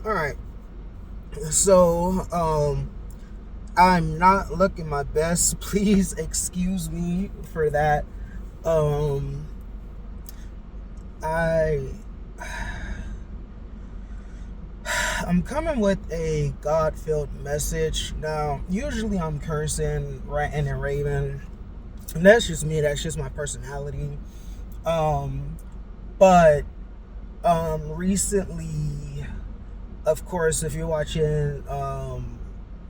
All right. So, I'm not looking my best. Please excuse me for that. Um, I I'm coming with a God-filled message. Now, usually I'm cursing, ranting, and raving. And that's just me. That's just my personality. Um, but recently, of course, if you're watching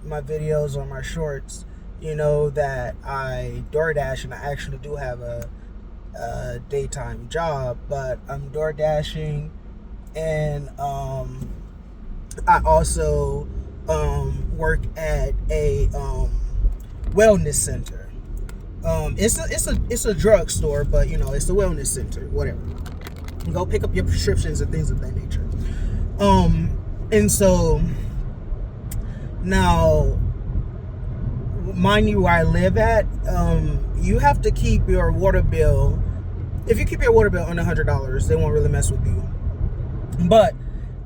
my videos or my shorts, you know that I DoorDash and I actually do have a daytime job, but I'm door dashing, and I also work at a wellness center. It's a drugstore, but you know it's a wellness center. Whatever. Go pick up your prescriptions and things of that nature. And so now, mind you, where I live at, you have to keep your water bill. If you keep your water bill under $100, they won't really mess with you. But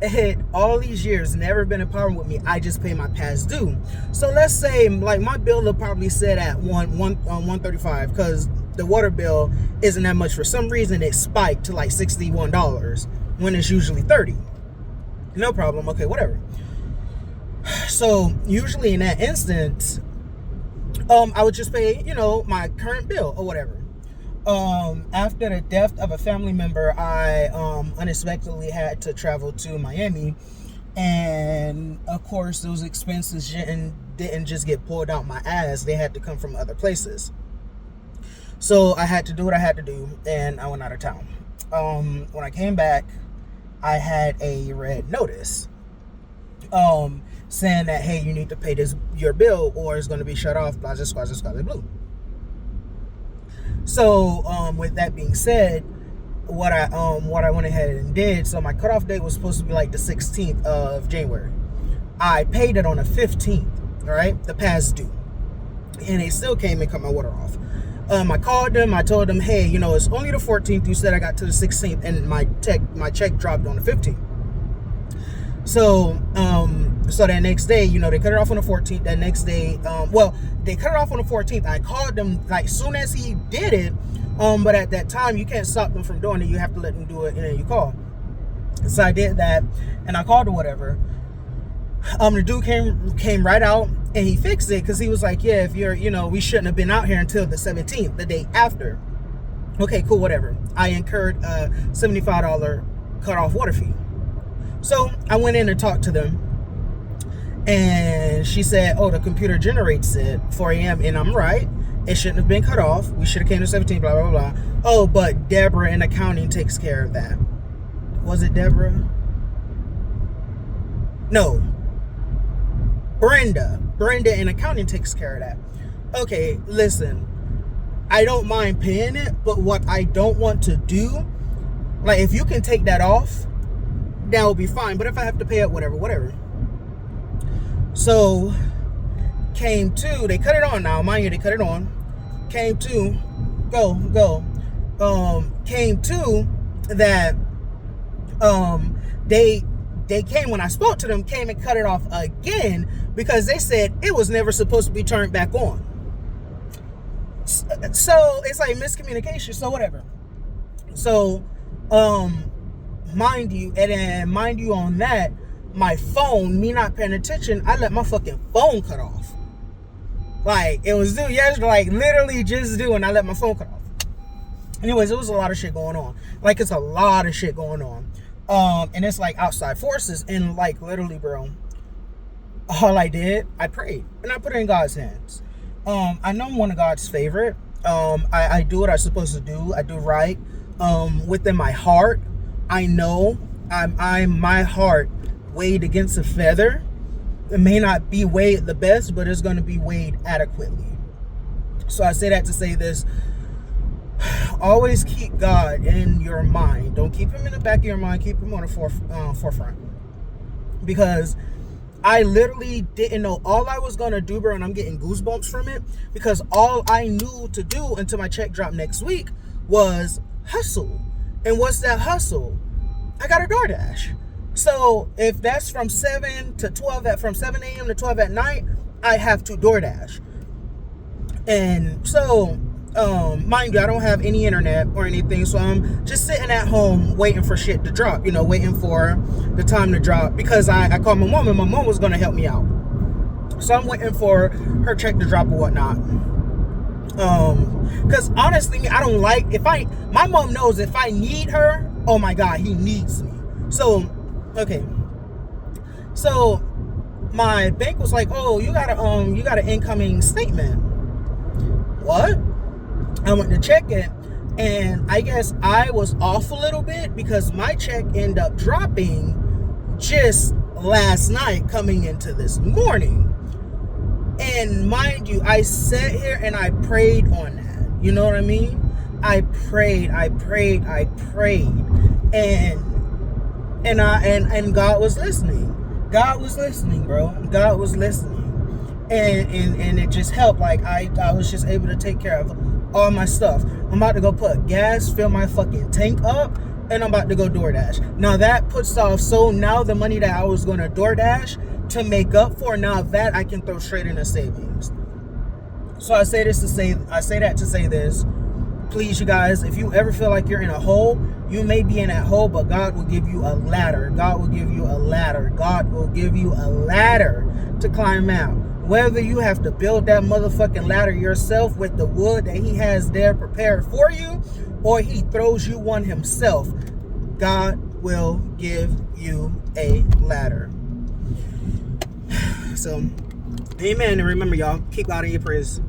it all these years never been a problem with me. I just pay my past due. So let's say like my bill will probably sit at 135 because the water bill isn't that much. For some reason it spiked to like $61 when it's usually 30. No problem. Okay, whatever. So usually in that instance, I would just pay, my current bill or whatever. After the death of a family member, I unexpectedly had to travel to Miami, and of course those expenses didn't just get pulled out my ass. They had to come from other places. So I had to do what I had to do, and I went out of town. When I came back, I had a red notice saying that, hey, you need to pay your bill or it's going to be shut off, blah, blah, blah, blah, blah, blah. So, with that being said, what I went ahead and did, so my cutoff date was supposed to be like the 16th of January. I paid it on the 15th, all right, the past due, and they still came and cut my water off. I called them. I told them, hey, it's only the 14th. You said I got to the 16th, and my check dropped on the 15th. So, so that next day, they cut it off on the 14th. That next day, they cut it off on the 14th. I called them like soon as he did it. But at that time, you can't stop them from doing it. You have to let them do it, and then you call. So I did that, and I called or whatever. The dude came right out, and he fixed it because he was like, yeah, if we shouldn't have been out here until the 17th, the day after. Okay, cool, whatever. I incurred a $75 cut-off water fee. So I went in and talked to them, and she said, oh, the computer generates it 4 a.m. And I'm right. It shouldn't have been cut off. We should have came to 17, blah, blah, blah. Oh, but Deborah in accounting takes care of that. Was it Deborah? No. Brenda in accounting takes care of that. Okay, listen. I don't mind paying it, but what I don't want to do, like if you can take that off, that will be fine. But if I have to pay it, whatever. So they cut it on now. Mind you, they cut it on. Came to that they came when I spoke to them, came and cut it off again because they said it was never supposed to be turned back on. So it's like miscommunication. So whatever. So mind you on that, my phone, me not paying attention, I let my fucking phone cut off. Like, it was due yesterday, like, literally just due, and I let my phone cut off. Anyways, it was a lot of shit going on. Like, it's a lot of shit going on. And it's, like, outside forces, and, like, literally, bro, all I did, I prayed, and I put it in God's hands. I know I'm one of God's favorite. I do what I'm supposed to do. I do right. Within my heart, I know my heart weighed against a feather. It may not be weighed the best, but it's going to be weighed adequately. So I say that to say this. Always keep God in your mind. Don't keep him in the back of your mind. Keep him on the forefront. Because I literally didn't know all I was going to do, bro, and I'm getting goosebumps from it. Because all I knew to do until my check dropped next week was hustle. And what's that hustle? I got a DoorDash. So if that's from 7 to 12, from 7 a.m. to 12 at night, I have to DoorDash. And so, mind you, I don't have any internet or anything, so I'm just sitting at home waiting for shit to drop, waiting for the time to drop, because I called my mom and my mom was going to help me out. So I'm waiting for her check to drop or whatnot. Because honestly, I don't like, my mom knows if I need her, oh my God, he needs me. So, okay. So my bank was like, oh, you got an incoming statement. What? I went to check it, and I guess I was off a little bit because my check ended up dropping just last night coming into this morning. And mind you, I sat here and I prayed on that. You know what I mean? I prayed. And God was listening. God was listening, bro. God was listening. And it just helped. Like I was just able to take care of all my stuff. I'm about to go put gas, fill my fucking tank up, and I'm about to go DoorDash. Now that puts off, so now the money that I was going to DoorDash to make up for, now that I can throw straight into savings. So I say that to say this. Please, you guys, if you ever feel like you're in a hole, you may be in that hole, but God will give you a ladder. God will give you a ladder. God will give you a ladder to climb out. Whether you have to build that motherfucking ladder yourself with the wood that he has there prepared for you, or he throws you one himself, God will give you a ladder. So, amen. And remember, y'all, keep God in your prayers.